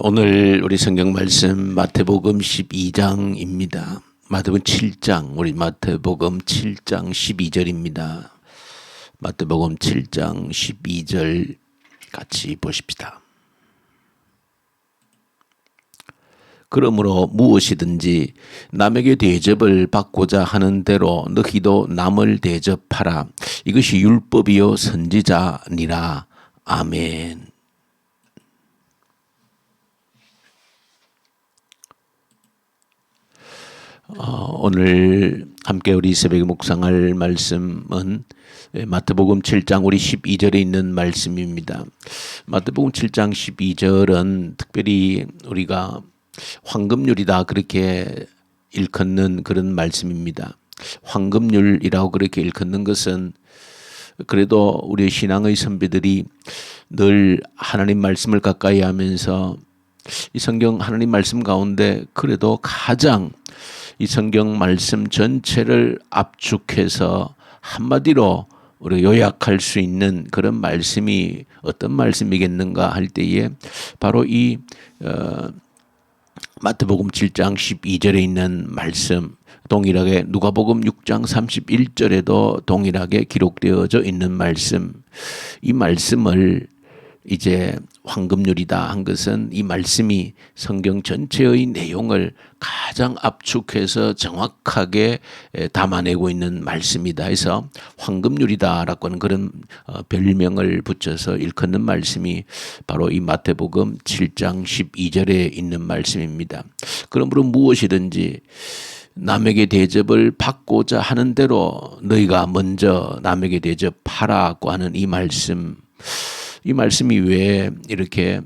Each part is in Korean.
오늘 우리 성경 말씀 마태복음 12장입니다. 마태복음 7장, 우리 마태복음 7장 12절입니다. 마태복음 7장 12절 같이 보십시다. 그러므로 무엇이든지 남에게 대접을 받고자 하는 대로 너희도 남을 대접하라. 이것이 율법이요 선지자니라. 아멘. 오늘 함께 우리 새벽에 묵상할 말씀은 마태복음 7장 우리 12절에 있는 말씀입니다. 마태복음 7장 12절은 특별히 우리가 황금률이다 그렇게 일컫는 그런 말씀입니다. 황금률이라고 그렇게 일컫는 것은 그래도 우리의 신앙의 선배들이 늘 하나님 말씀을 가까이 하면서 이 성경 하나님 말씀 가운데 그래도 가장 이 성경 말씀 전체를 압축해서 한마디로 우리가 요약할 수 있는 그런 말씀이 어떤 말씀이겠는가 할 때에 바로 이 마태복음 7장 12절에 있는 말씀, 동일하게 누가복음 6장 31절에도 동일하게 기록되어져 있는 말씀, 이 말씀을 이제 황금률이다 한 것은 이 말씀이 성경 전체의 내용을 가장 압축해서 정확하게 담아내고 있는 말씀이다 해서 황금률이다라고 하는 그런 별명을 붙여서 일컫는 말씀이 바로 이 마태복음 7장 12절에 있는 말씀입니다. 그러므로 무엇이든지 남에게 대접을 받고자 하는 대로 너희가 먼저 남에게 대접하라고 하는 이 말씀, 이 말씀이 왜 이렇게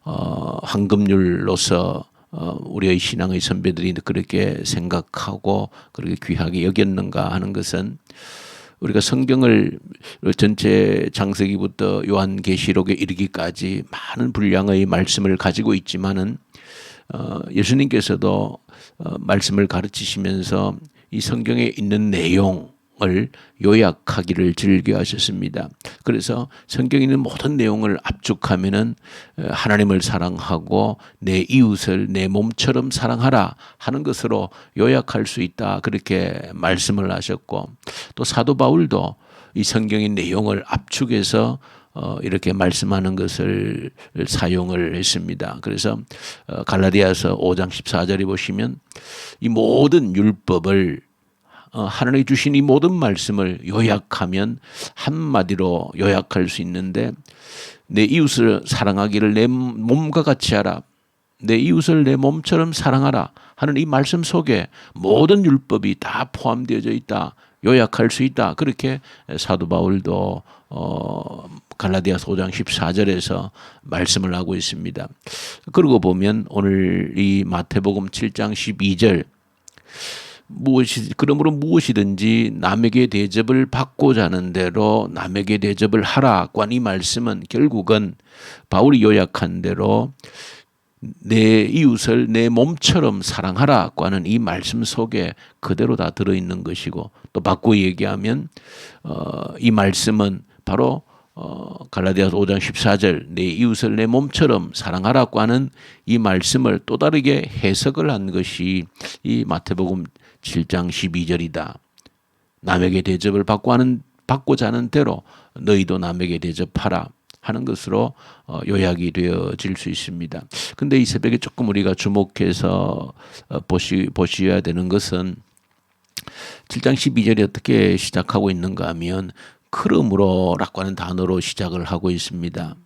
황금률로서 우리의 신앙의 선배들이 그렇게 생각하고 그렇게 귀하게 여겼는가 하는 것은 우리가 성경을 전체 창세기부터 요한계시록에 이르기까지 많은 분량의 말씀을 가지고 있지만은 예수님께서도 말씀을 가르치시면서 이 성경에 있는 내용을 요약하기를 즐겨하셨습니다. 그래서 성경에 있는 모든 내용을 압축하면은 하나님을 사랑하고 내 이웃을 내 몸처럼 사랑하라 하는 것으로 요약할 수 있다 그렇게 말씀을 하셨고, 또 사도 바울도 이 성경의 내용을 압축해서 이렇게 말씀하는 것을 사용을 했습니다. 그래서 갈라디아서 5장 14절에 보시면 이 모든 율법을 하나님이 주신 이 모든 말씀을 요약하면 한마디로 요약할 수 있는데, 내 이웃을 사랑하기를 내 몸과 같이 하라, 내 이웃을 내 몸처럼 사랑하라 하는 이 말씀 속에 모든 율법이 다 포함되어져 있다, 요약할 수 있다 그렇게 사도 바울도 갈라디아서 5장 14절에서 말씀을 하고 있습니다. 그러고 보면 오늘 이 마태복음 7장 12절 그러므로 무엇이든지 남에게 대접을 받고자 하는 대로 남에게 대접을 하라고 한 이 말씀은 결국은 바울이 요약한 대로 내 이웃을 내 몸처럼 사랑하라고 하는 이 말씀 속에 그대로 다 들어있는 것이고, 또 바꾸어 얘기하면 이 말씀은 바로 갈라디아서 5장 14절 내 이웃을 내 몸처럼 사랑하라고 하는 이 말씀을 또 다르게 해석을 한 것이 이 마태복음 7장 12절이다. 남에게 대접을 받고자 하는 대로 너희도 남에게 대접하라 하는 것으로 요약이 되어질 수 있습니다. 그런데 이 새벽에 조금 우리가 주목해서 보셔야 되는 것은 7장 12절이 어떻게 시작하고 있는가 하면 그러므로라고 하는 단어로 시작을 하고 있습니다.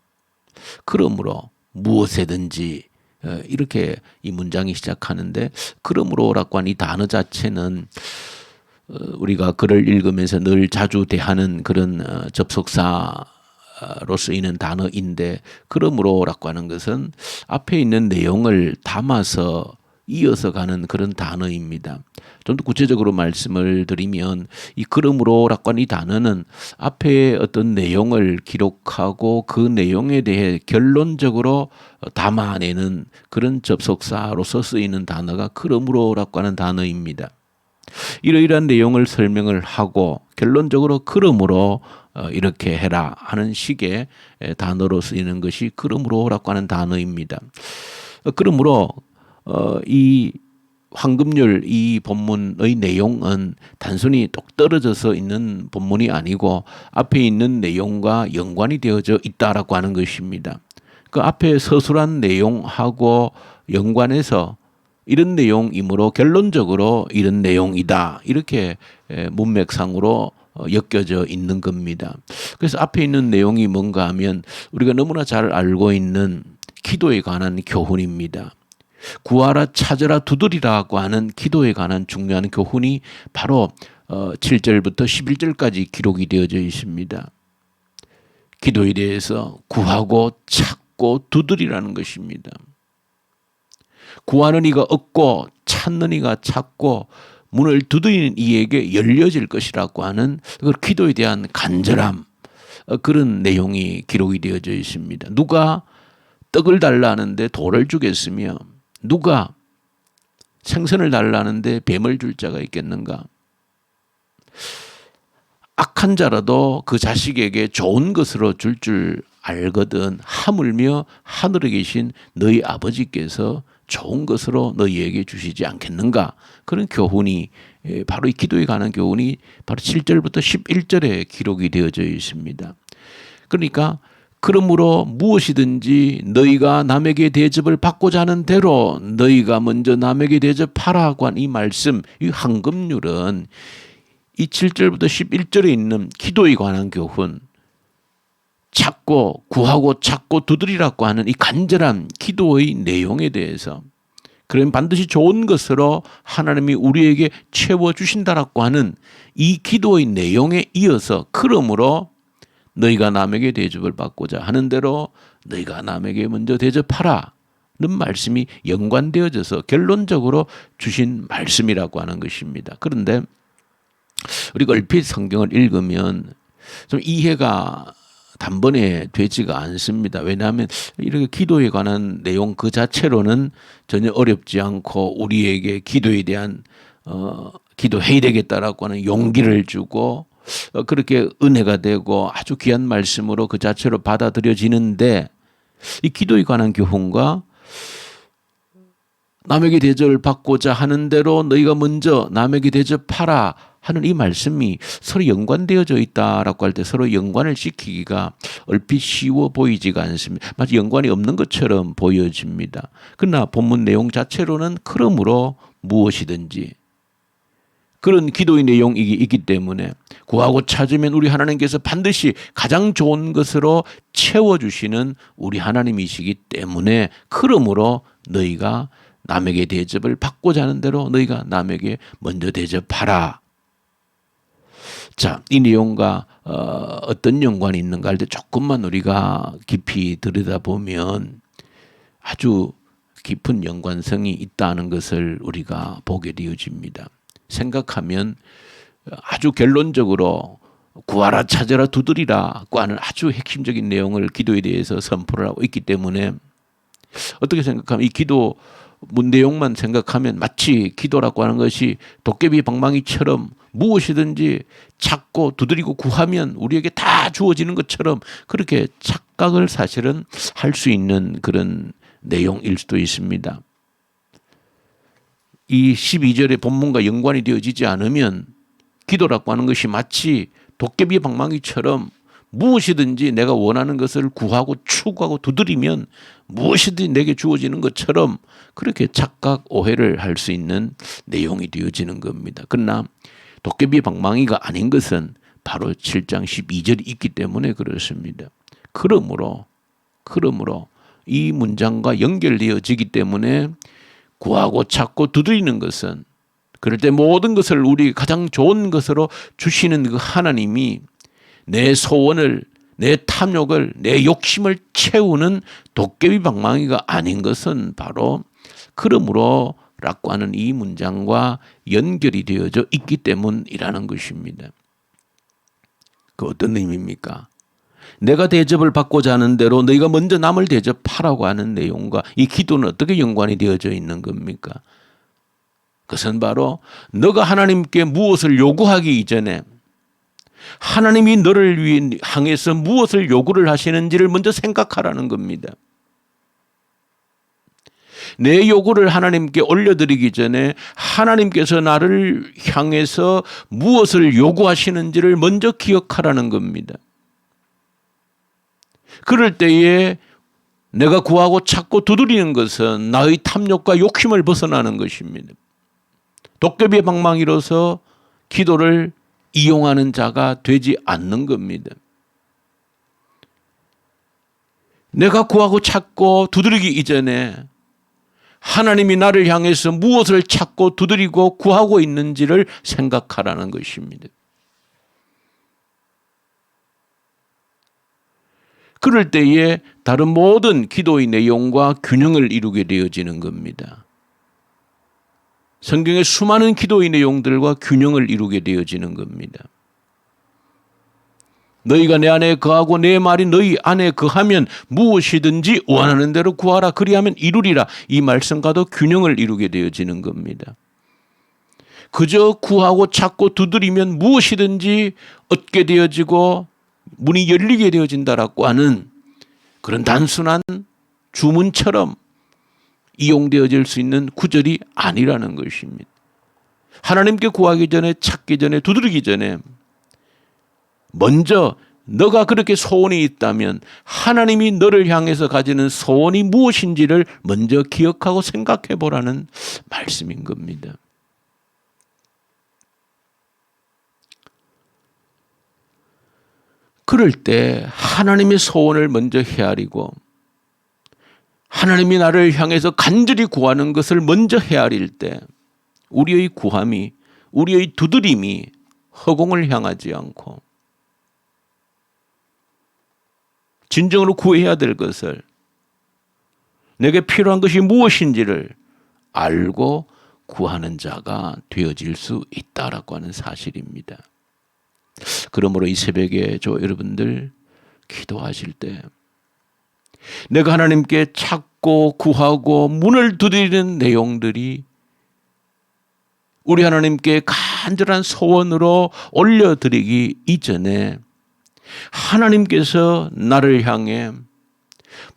그러므로 무엇에든지 이렇게 이 문장이 시작하는데, 그러므로라고 하는 이 단어 자체는 우리가 글을 읽으면서 늘 자주 대하는 그런 접속사로 쓰이는 단어인데, 그러므로라고 하는 것은 앞에 있는 내용을 담아서 이어서 가는 그런 단어입니다. 좀 더 구체적으로 말씀을 드리면 이 그러므로라고 하는 이 단어는 앞에 어떤 내용을 기록하고 그 내용에 대해 결론적으로 담아내는 그런 접속사로서 쓰이는 단어가 그러므로라고 하는 단어입니다. 이러이러한 내용을 설명을 하고 결론적으로 그러므로 이렇게 해라 하는 식의 단어로 쓰이는 것이 그러므로라고 하는 단어입니다. 그러므로 이 황금률 이 본문의 내용은 단순히 똑 떨어져서 있는 본문이 아니고 앞에 있는 내용과 연관이 되어져 있다라고 하는 것입니다. 그 앞에 서술한 내용하고 연관해서 이런 내용이므로 결론적으로 이런 내용이다. 이렇게 문맥상으로 엮여져 있는 겁니다. 그래서 앞에 있는 내용이 뭔가 하면 우리가 너무나 잘 알고 있는 기도에 관한 교훈입니다. 구하라 찾으라 두드리라고 하는 기도에 관한 중요한 교훈이 바로 7절부터 11절까지 기록이 되어져 있습니다. 기도에 대해서 구하고 찾고 두드리라는 것입니다. 구하는 이가 얻고 찾는 이가 찾고 문을 두드리는 이에게 열려질 것이라고 하는 그 기도에 대한 간절함, 그런 내용이 기록이 되어져 있습니다. 누가 떡을 달라 하는데 돌을 주겠으며 누가 생선을 달라 하는데 뱀을 줄 자가 있겠는가? 악한 자라도 그 자식에게 좋은 것으로 줄 알거든 하물며 하늘에 계신 너희 아버지께서 좋은 것으로 너희에게 주시지 않겠는가? 그런 교훈이 바로 이 기도에 관한 교훈이 바로 7절부터 11절에 기록이 되어져 있습니다. 그러니까 그러므로 무엇이든지 너희가 남에게 대접을 받고자 하는 대로 너희가 먼저 남에게 대접하라고 한 이 말씀, 이 황금률은 이 7절부터 11절에 있는 기도에 관한 교훈, 찾고 구하고 찾고 두드리라고 하는 이 간절한 기도의 내용에 대해서, 그러면 반드시 좋은 것으로 하나님이 우리에게 채워주신다라고 하는 이 기도의 내용에 이어서 그러므로 너희가 남에게 대접을 받고자 하는 대로 너희가 남에게 먼저 대접하라는 말씀이 연관되어져서 결론적으로 주신 말씀이라고 하는 것입니다. 그런데 우리가 얼핏 성경을 읽으면 좀 이해가 단번에 되지가 않습니다. 왜냐하면 이렇게 기도에 관한 내용 그 자체로는 전혀 어렵지 않고 우리에게 기도에 대한 기도해야 되겠다라고 하는 용기를 주고 그렇게 은혜가 되고 아주 귀한 말씀으로 그 자체로 받아들여지는데, 이 기도에 관한 교훈과 남에게 대접을 받고자 하는 대로 너희가 먼저 남에게 대접하라 하는 이 말씀이 서로 연관되어져 있다라고 할 때 서로 연관을 시키기가 얼핏 쉬워 보이지가 않습니다. 마치 연관이 없는 것처럼 보여집니다. 그러나 본문 내용 자체로는 그러므로 무엇이든지 그런 기도의 내용이 있기 때문에 구하고 찾으면 우리 하나님께서 반드시 가장 좋은 것으로 채워주시는 우리 하나님이시기 때문에 그러므로 너희가 남에게 대접을 받고자 하는 대로 너희가 남에게 먼저 대접하라. 자, 이 내용과 어떤 연관이 있는가 할 때 조금만 우리가 깊이 들여다보면 아주 깊은 연관성이 있다는 것을 우리가 보게 되어집니다. 생각하면 아주 결론적으로 구하라 찾으라 두드리라고 하는 아주 핵심적인 내용을 기도에 대해서 선포를 하고 있기 때문에 어떻게 생각하면 이 기도 문 내용만 생각하면 마치 기도라고 하는 것이 도깨비 방망이처럼 무엇이든지 찾고 두드리고 구하면 우리에게 다 주어지는 것처럼 그렇게 착각을 사실은 할 수 있는 그런 내용일 수도 있습니다. 이 12절의 본문과 연관이 되어지지 않으면 기도라고 하는 것이 마치 도깨비 방망이처럼 무엇이든지 내가 원하는 것을 구하고 추구하고 두드리면 무엇이든지 내게 주어지는 것처럼 그렇게 착각 오해를 할 수 있는 내용이 되어지는 겁니다. 그러나 도깨비 방망이가 아닌 것은 바로 7장 12절이 있기 때문에 그렇습니다. 그러므로 이 문장과 연결되어지기 때문에 구하고 찾고 두드리는 것은 그럴 때 모든 것을 우리 가장 좋은 것으로 주시는 그 하나님이 내 소원을, 내 탐욕을, 내 욕심을 채우는 도깨비 방망이가 아닌 것은 바로 그러므로 라고 하는 이 문장과 연결이 되어져 있기 때문이라는 것입니다. 그 어떤 의미입니까? 내가 대접을 받고자 하는 대로 너희가 먼저 남을 대접하라고 하는 내용과 이 기도는 어떻게 연관이 되어져 있는 겁니까? 그것은 바로 너가 하나님께 무엇을 요구하기 이전에 하나님이 너를 향해서 무엇을 요구를 하시는지를 먼저 생각하라는 겁니다. 내 요구를 하나님께 올려드리기 전에 하나님께서 나를 향해서 무엇을 요구하시는지를 먼저 기억하라는 겁니다. 그럴 때에 내가 구하고 찾고 두드리는 것은 나의 탐욕과 욕심을 벗어나는 것입니다. 도깨비의 방망이로서 기도를 이용하는 자가 되지 않는 겁니다. 내가 구하고 찾고 두드리기 이전에 하나님이 나를 향해서 무엇을 찾고 두드리고 구하고 있는지를 생각하라는 것입니다. 그럴 때에 다른 모든 기도의 내용과 균형을 이루게 되어지는 겁니다. 성경의 수많은 기도의 내용들과 균형을 이루게 되어지는 겁니다. 너희가 내 안에 거하고 내 말이 너희 안에 거하면 무엇이든지 원하는 대로 구하라. 그리하면 이루리라. 이 말씀과도 균형을 이루게 되어지는 겁니다. 그저 구하고 찾고 두드리면 무엇이든지 얻게 되어지고 문이 열리게 되어진다라고 하는 그런 단순한 주문처럼 이용되어질 수 있는 구절이 아니라는 것입니다. 하나님께 구하기 전에, 찾기 전에, 두드리기 전에 먼저 너가 그렇게 소원이 있다면 하나님이 너를 향해서 가지는 소원이 무엇인지를 먼저 기억하고 생각해 보라는 말씀인 겁니다. 그럴 때 하나님의 소원을 먼저 헤아리고 하나님이 나를 향해서 간절히 구하는 것을 먼저 헤아릴 때 우리의 구함이, 우리의 두드림이 허공을 향하지 않고 진정으로 구해야 될 것을, 내게 필요한 것이 무엇인지를 알고 구하는 자가 되어질 수 있다라고 하는 사실입니다. 그러므로 이 새벽에 여러분들 기도하실 때 내가 하나님께 찾고 구하고 문을 두드리는 내용들이 우리 하나님께 간절한 소원으로 올려드리기 이전에 하나님께서 나를 향해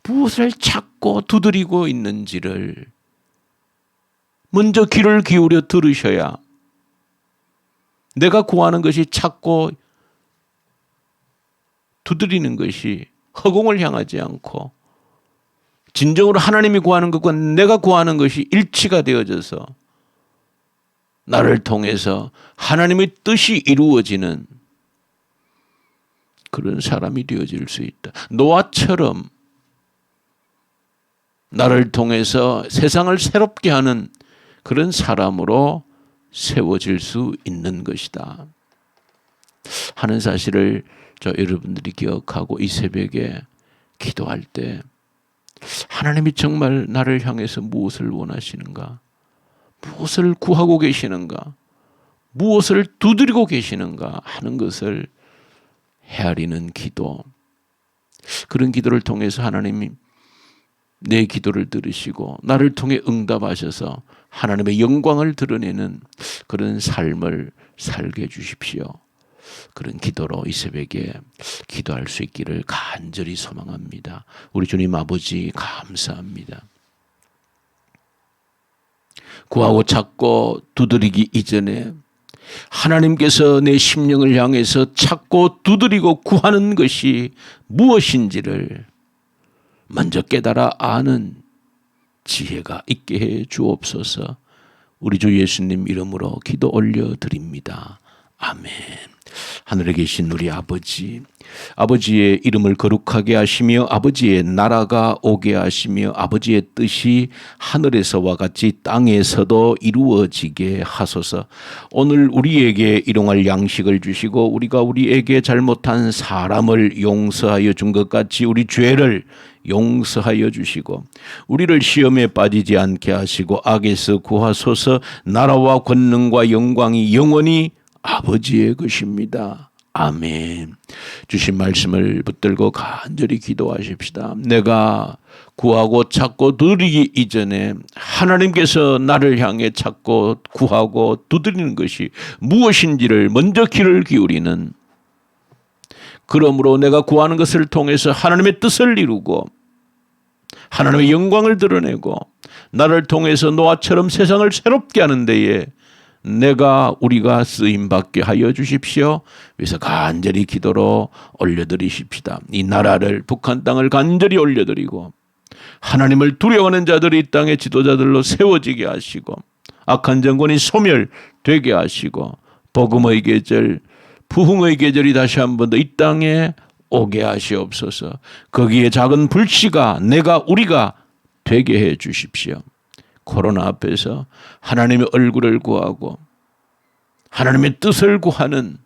무엇을 찾고 두드리고 있는지를 먼저 귀를 기울여 들으셔야 내가 구하는 것이 찾고 두드리는 것이 허공을 향하지 않고 진정으로 하나님이 구하는 것과 내가 구하는 것이 일치가 되어져서 나를 통해서 하나님의 뜻이 이루어지는 그런 사람이 되어질 수 있다. 노아처럼 나를 통해서 세상을 새롭게 하는 그런 사람으로 세워질 수 있는 것이다 하는 사실을 여러분들이 기억하고 이 새벽에 기도할 때 하나님이 정말 나를 향해서 무엇을 원하시는가, 무엇을 구하고 계시는가, 무엇을 두드리고 계시는가 하는 것을 헤아리는 기도, 그런 기도를 통해서 하나님이 내 기도를 들으시고 나를 통해 응답하셔서 하나님의 영광을 드러내는 그런 삶을 살게 해주십시오. 그런 기도로 이 새벽에 기도할 수 있기를 간절히 소망합니다. 우리 주님 아버지 감사합니다. 구하고 찾고 두드리기 이전에 하나님께서 내 심령을 향해서 찾고 두드리고 구하는 것이 무엇인지를 먼저 깨달아 아는 지혜가 있게 해 주옵소서. 우리 주 예수님 이름으로 기도 올려드립니다. 아멘. 하늘에 계신 우리 아버지, 아버지의 이름을 거룩하게 하시며 아버지의 나라가 오게 하시며 아버지의 뜻이 하늘에서와 같이 땅에서도 이루어지게 하소서. 오늘 우리에게 일용할 양식을 주시고 우리가 우리에게 잘못한 사람을 용서하여 준 것 같이 우리 죄를 용서하여 주시고 우리를 시험에 빠지지 않게 하시고 악에서 구하소서. 나라와 권능과 영광이 영원히 아버지의 것입니다. 아멘. 주신 말씀을 붙들고 간절히 기도하십시다. 내가 구하고 찾고 두드리기 이전에 하나님께서 나를 향해 찾고 구하고 두드리는 것이 무엇인지를 먼저 귀를 기울이는, 그러므로 내가 구하는 것을 통해서 하나님의 뜻을 이루고 하나님의 영광을 드러내고 나를 통해서 노아처럼 세상을 새롭게 하는 데에 우리가 쓰임받게 하여 주십시오. 그래서 간절히 기도로 올려드리십시다. 이 나라를, 북한 땅을 간절히 올려드리고 하나님을 두려워하는 자들이 이 땅의 지도자들로 세워지게 하시고 악한 정권이 소멸되게 하시고 복음의 계절, 부흥의 계절이 다시 한 번 더 이 땅에 오게 하시옵소서. 거기에 작은 불씨가 우리가 되게 해 주십시오. 코로나 앞에서 하나님의 얼굴을 구하고 하나님의 뜻을 구하는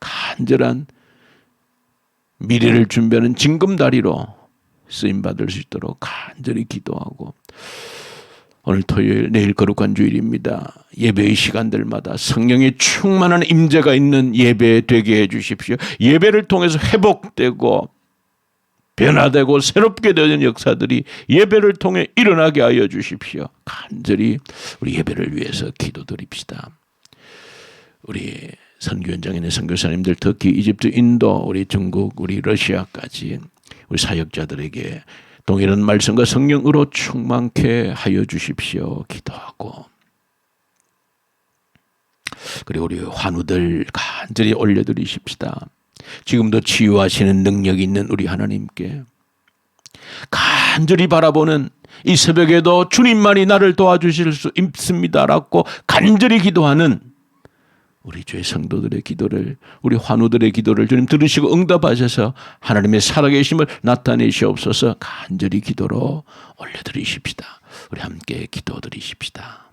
간절한 미래를 준비하는 징검다리로 쓰임받을 수 있도록 간절히 기도하고, 오늘 토요일, 내일 거룩한 주일입니다. 예배의 시간들마다 성령의 충만한 임재가 있는 예배 되게 해 주십시오. 예배를 통해서 회복되고 변화되고 새롭게 되는 역사들이 예배를 통해 일어나게 하여 주십시오. 간절히 우리 예배를 위해서 기도드립시다. 우리 선교현장에 있는 선교사님들, 특히 이집트, 인도, 우리 중국, 우리 러시아까지 우리 사역자들에게 동일한 말씀과 성령으로 충만케 하여 주십시오. 기도하고, 그리고 우리 환우들 간절히 올려드리십시다. 지금도 치유하시는 능력이 있는 우리 하나님께 간절히 바라보는 이 새벽에도 주님만이 나를 도와주실 수 있습니다라고 간절히 기도하는 우리 주의 성도들의 기도를, 우리 환우들의 기도를 주님 들으시고 응답하셔서 하나님의 살아계심을 나타내시옵소서. 간절히 기도로 올려드리십시다. 우리 함께 기도드리십시다.